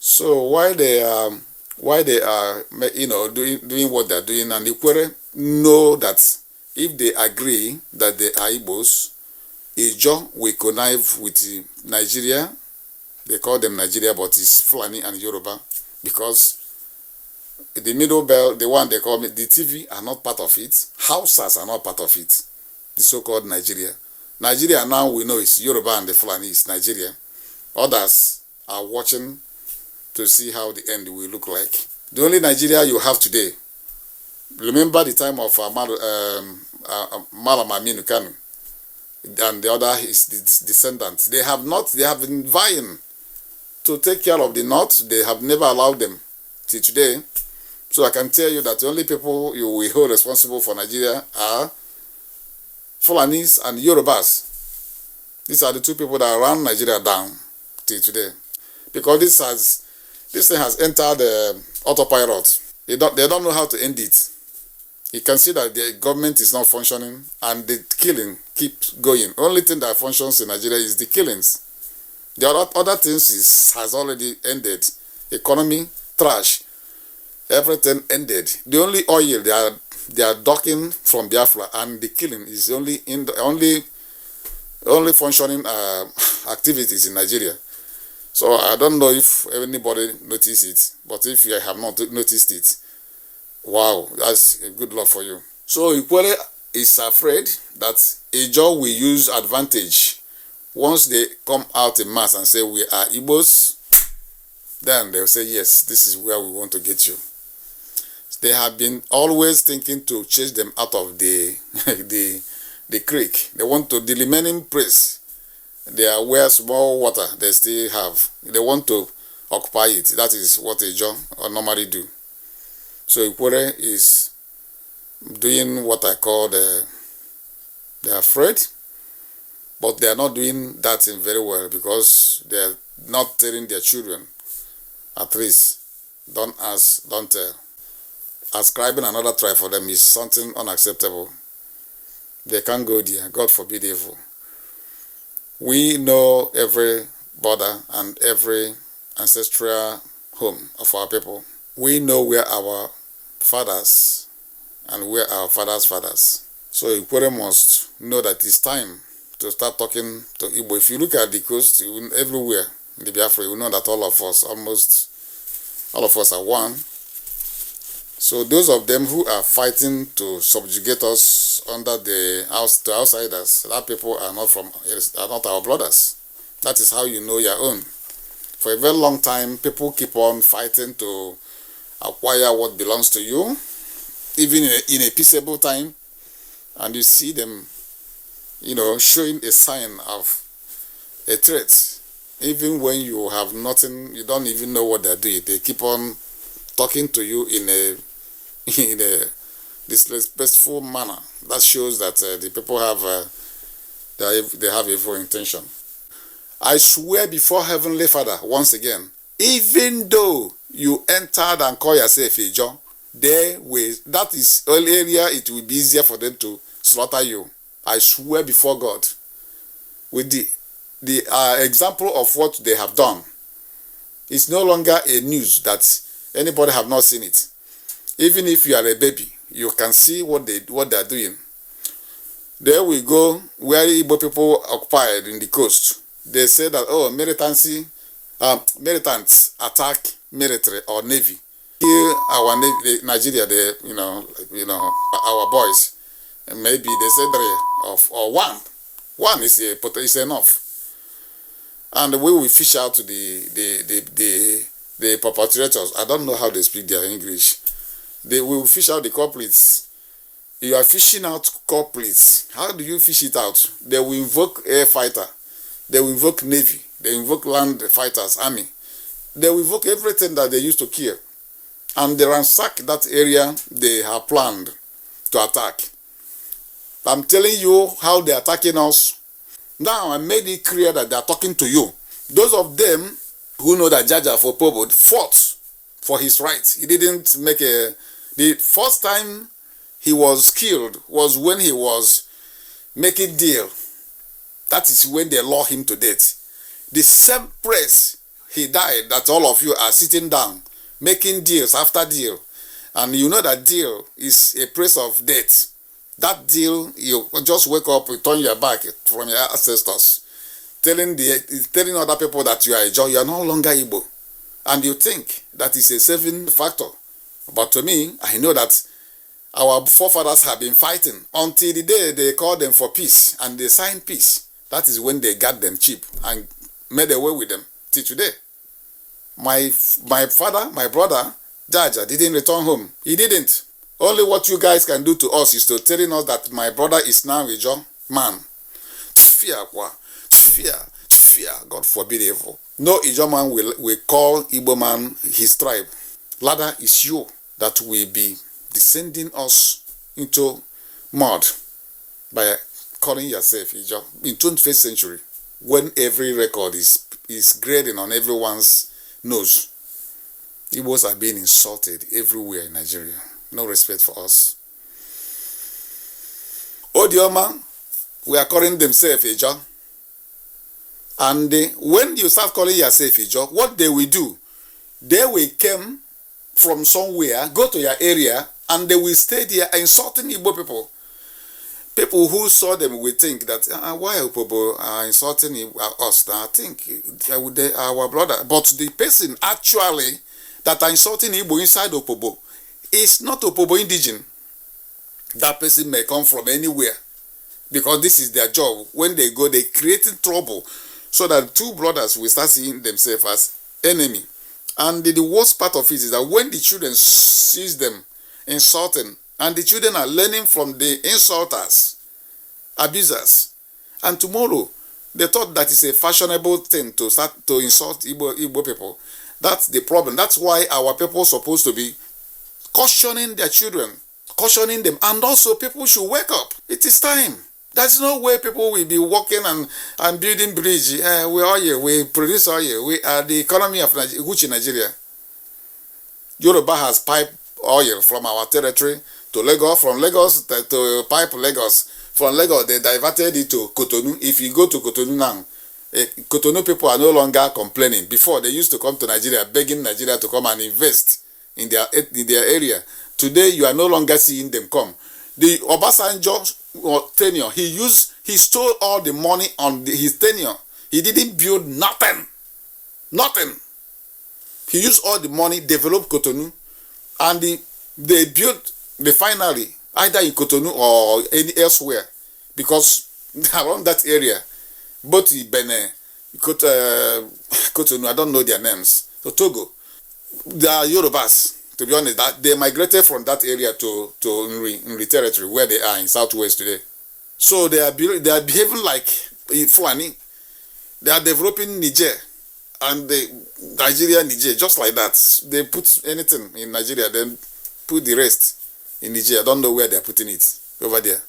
So why they are doing what they're doing, and the Ikwere know that if they agree that they are Igbos, Ijo will connive with Nigeria. They call them Nigeria, but it's Fulani and Yoruba, because the middle belt, the one they call me, the TV are not part of it. Hausas are not part of it. The so-called Nigeria. Nigeria now we know is Yoruba and the Fulani is Nigeria. Others are watching to see how the end will look like. The only Nigeria you have today, remember the time of Malam Aminu Kanu, and the other is the descendants. They have been vying to take care of the North. They have never allowed them till today. So I can tell you that the only people you will hold responsible for Nigeria are Fulanis and Yorubas. These are the two people that run Nigeria down till today. Because this thing has entered the autopilot. They don't know how to end it. You can see that the government is not functioning and the killing keeps going. Only thing that functions in Nigeria is the killings. The other things has already ended. Economy, trash. Everything ended. The only oil they are docking from Biafra, and the killing is only functioning activities in Nigeria. So I don't know if anybody noticed it, but if you have not noticed it, wow, that's a good luck for you. So Ikwere is afraid that Ijo will use advantage. Once they come out in mass and say we are Igbos, then they'll say yes, this is where we want to get you. They have been always thinking to chase them out of the the creek. They want to, the remaining place, they are where small water they still have. They want to occupy it. That is what Ijo normally do. So Ikwere is doing what I call they are afraid, but they are not doing that thing very well, because they are not telling their children, at least, don't ask, don't tell. Ascribing another tribe for them is something unacceptable. They can't go there. God forbid evil. We know every border and every ancestral home of our people. We know where our fathers and where our fathers' fathers. So Ikwere must know that it's time to start talking to Igbo. If you look at the coast, everywhere in the Biafra, you know that almost all of us are one. So those of them who are fighting to subjugate us under the outsiders, that people are not our brothers. That is how you know your own. For a very long time, people keep on fighting to acquire what belongs to you, even in a peaceable time, and you see them, showing a sign of a threat. Even when you have nothing, you don't even know what they're doing. They keep on talking to you in a disrespectful manner. That shows that the people they have evil intention. I swear before Heavenly Father, once again, even though you entered and call yourself Ijo, that is only area it will be easier for them to slaughter you. I swear before God, with the example of what they have done, it's no longer a news that anybody have not seen it. Even if you are a baby, you can see what they are doing. There we go, where Igbo people occupied in the coast. They say that militants attack military or navy. Here, our navy, Nigeria, our boys, and maybe they say 3 or 1. 1 is enough. And we will fish out the perpetrators. I don't know how they speak their English. They will fish out the culprits. You are fishing out culprits. How do you fish it out? They will invoke air fighter. They will invoke navy. They invoke land fighters, army. They will invoke everything that they used to kill. And they ransack that area they have planned to attack. I'm telling you how they are attacking us. Now I made it clear that they are talking to you. Those of them who know that Jaja for Pobo fought for his rights. He didn't make the first time he was killed was when he was making deal. That is when they law him to death. The same press he died, that all of you are sitting down, making deals after deal. And you know that deal is a place of death. That deal, you just wake up, you turn your back from your ancestors, telling other people that you are a Jaw, you are no longer Igbo. And you think that is a saving factor. But to me, I know that our forefathers have been fighting until the day they called them for peace and they signed peace. That is when they got them cheap and made away with them till today. My father, my brother, Jaja, didn't return home. He didn't. Only what you guys can do to us is to telling us that my brother is now a Jaw man. Fear, God forbid evil. No Ijaw man will call Igbo man his tribe. Rather, it's you that will be descending us into mud by calling yourself Ijaw in 21st century, when every record is grading on everyone's nose. Igbos are being insulted everywhere in Nigeria. No respect for us. Odioma, we are calling themselves Ijaw. And when you start calling yourself Ijaw, what they will do, they will come from somewhere, go to your area, and they will stay there insulting Igbo people. People who saw them will think that, why Opobo are insulting us? I think they are our brother. But the person actually that are insulting Igbo inside Opobo is not Opobo indigenous. That person may come from anywhere, because this is their job. When they go, they creating trouble so that two brothers will start seeing themselves as enemy. And the worst part of it is that when the children sees them insulting, and the children are learning from the insulters, abusers, and tomorrow they thought that is a fashionable thing to start to insult Igbo people. That's the problem. That's why our people are supposed to be cautioning their children, cautioning them, and also people should wake up. It is time. There's no way people will be walking and building bridge. We are here, we produce oil, we are the economy of Nigeria, which in Nigeria. Yoruba has piped oil from our territory to Lagos, from Lagos to pipe Lagos. From Lagos, they diverted it to Cotonou. If you go to Cotonou now, Cotonou people are no longer complaining. Before, they used to come to Nigeria, begging Nigeria to come and invest in their area. Today, you are no longer seeing them come. The Obasanjo tenure, he stole all the money on his tenure. He didn't build nothing. He used all the money, developed Cotonou, and they built refinery either in Cotonou or any elsewhere, because around that area, both Benin, Cotonou, I don't know their names, so Togo, they are Yorubas. To be honest, that they migrated from that area to Nri territory, where they are in southwest today. So they are behaving like Fulani. They are developing Niger and Nigeria, just like that. They put anything in Nigeria, then put the rest in Niger. I don't know where they are putting it over there.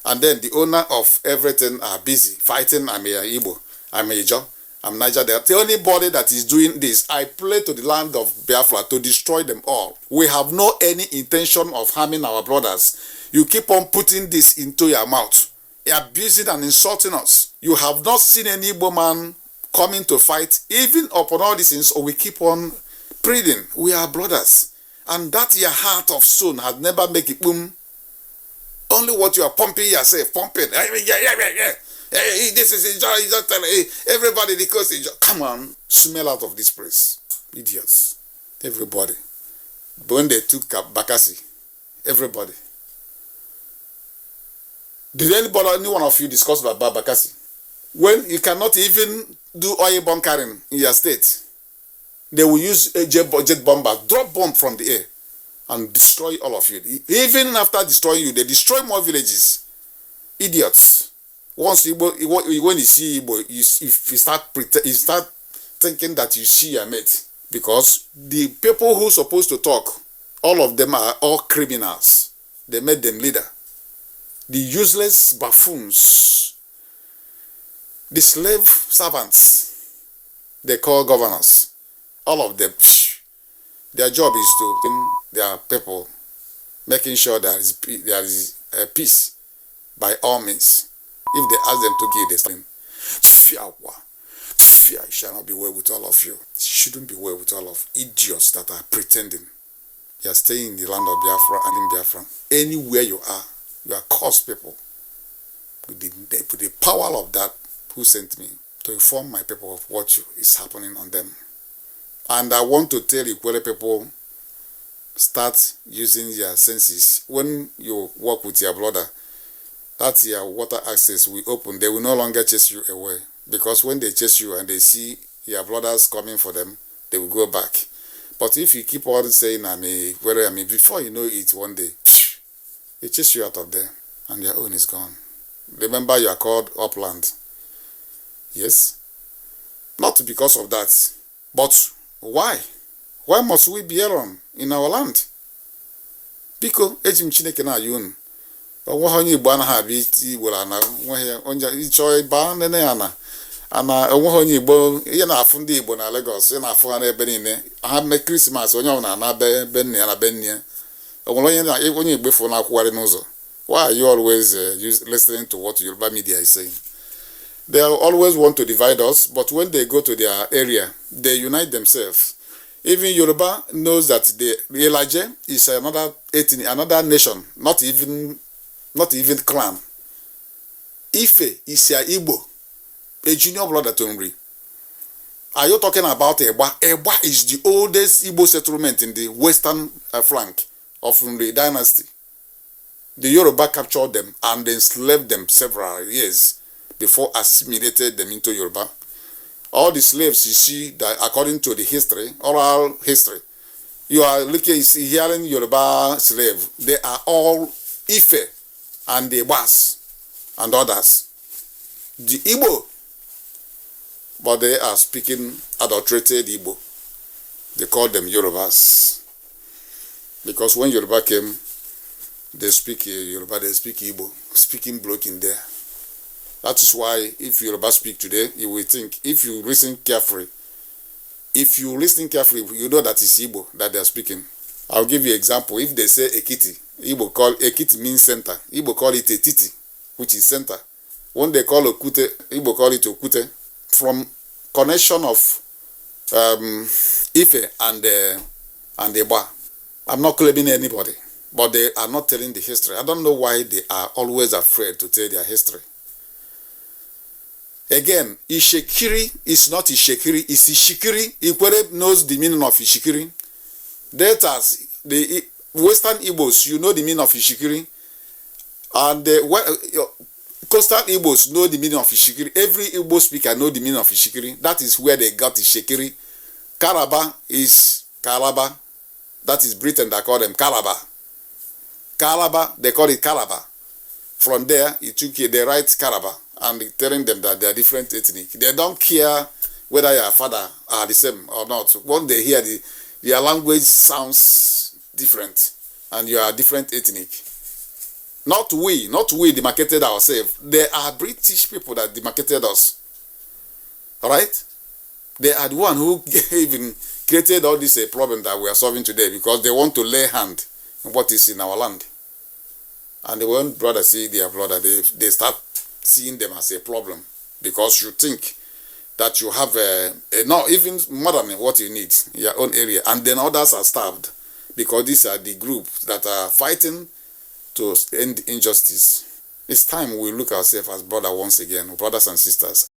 And then the owner of everything are busy fighting. I'm a Igbo, I'm a Jaw, I'm Niger. The only body that is doing this, I pray to the land of Biafra to destroy them all. We have no any intention of harming our brothers. You keep on putting this into your mouth, abusing and insulting us. You have not seen any Igbo man coming to fight, even upon all these things, or we keep on pleading. We are brothers. And that your heart of stone has never made it boom. Only what you are pumping yourself, pumping. Hey, this is Ijaw, everybody because Ijaw. Come on, smell out of this place. Idiots. Everybody. But when they took Bakassi, everybody. Did any one of you discuss about Bakassi? When you cannot even do oil bunkering in your state, they will use a jet bomber, drop bomb from the air, and destroy all of you. Even after destroying you, they destroy more villages. Idiots. Once when you see Igbo, you start thinking that you see your mate. Because the people who are supposed to talk, all of them are all criminals. They made them leader. The useless buffoons, the slave servants, they call governors. All of them, their job is to win their people, making sure there is peace by all means. If they ask them to give, they fear, it shall not be well with all of you. It shouldn't be well with all of idiots that are pretending. You are staying in the land of Biafra and in Biafra. Anywhere you are cursed people. With the power of that who sent me to inform my people of what is happening on them. And I want to tell Ikwere people, start using your senses. When you work with your brother, that's your water access will open. They will no longer chase you away. Because when they chase you and they see your brothers coming for them, they will go back. But if you keep on saying, before you know it, one day, they chase you out of there and your own is gone. Remember, you are called upland. Yes? Not because of that. But why? Why must we be alone in our land? Because ejim Chineke na ayun. Onwe onye Igbo anaghị abịa iti Igbo ana onye ịchọ ịba nene ya na ana onwe onye Igbo ihe na-afụ ndị Igbo na Lagos, ihe na-afụ ha n'ebe niile. Ha mee Christmas onye ọbụla na be nne ya na be nne ya. Onwere onye Igbo fụ na-akwụgharị n'ụzọ. Why are you always listening to what Yoruba media is saying? They always want to divide us, but when they go to their area, they unite themselves. Even Yoruba knows that the Elijah is another ethnic, another nation, not even clan. Ife is a Igbo, a junior brother to Nri. Are you talking about Eba? Eba is the oldest Igbo settlement in the western flank of Nri dynasty. The Yoruba captured them and enslaved them several years before assimilated them into Yoruba. All the slaves you see, that according to the history, oral history, you are hearing Yoruba slave. They are all Ife and the Bas and others. The Igbo, but they are speaking adulterated Igbo. They call them Yorubas. Because when Yoruba came, they speak Yoruba, they speak Igbo, speaking broken there. That is why if Yoruba speak today, you will think, if you listen carefully, you know that it's Igbo that they are speaking. I'll give you an example. If they say Ekiti, Igbo call Ekiti means center. Igbo call it Etiti, which is center. When they call Okute, Igbo call it Okute. From connection of Ife and Eba. I'm not claiming anybody, but they are not telling the history. I don't know why they are always afraid to tell their history. Again, Ishekiri is not Ishekiri, it's Ishikiri. Ikwere knows the meaning of Ishikiri. The Western Igbos, you know the meaning of Ishikiri. And the coastal Igbos know the meaning of Ishikiri. Every Igbo speaker know the meaning of Ishikiri. That is where they got Ishekiri. Calabar is Calabar. That is Britain that call them Calabar. Calabar, they call it Calabar. From there, they write Calabar and telling them that they are different ethnic. They don't care whether your father are the same or not. When they hear their language sounds different and you are different ethnic. Not we demarcated ourselves. They are British people that demarcated us. Alright? They are the one who even created all this problem that we are solving today because they want to lay hand on what is in our land. And when brothers see their brother, they start seeing them as a problem because you think that you have not even more than what you need in your own area, and then others are starved because these are the groups that are fighting to end injustice. It's time we look ourselves as brothers once again, brothers and sisters.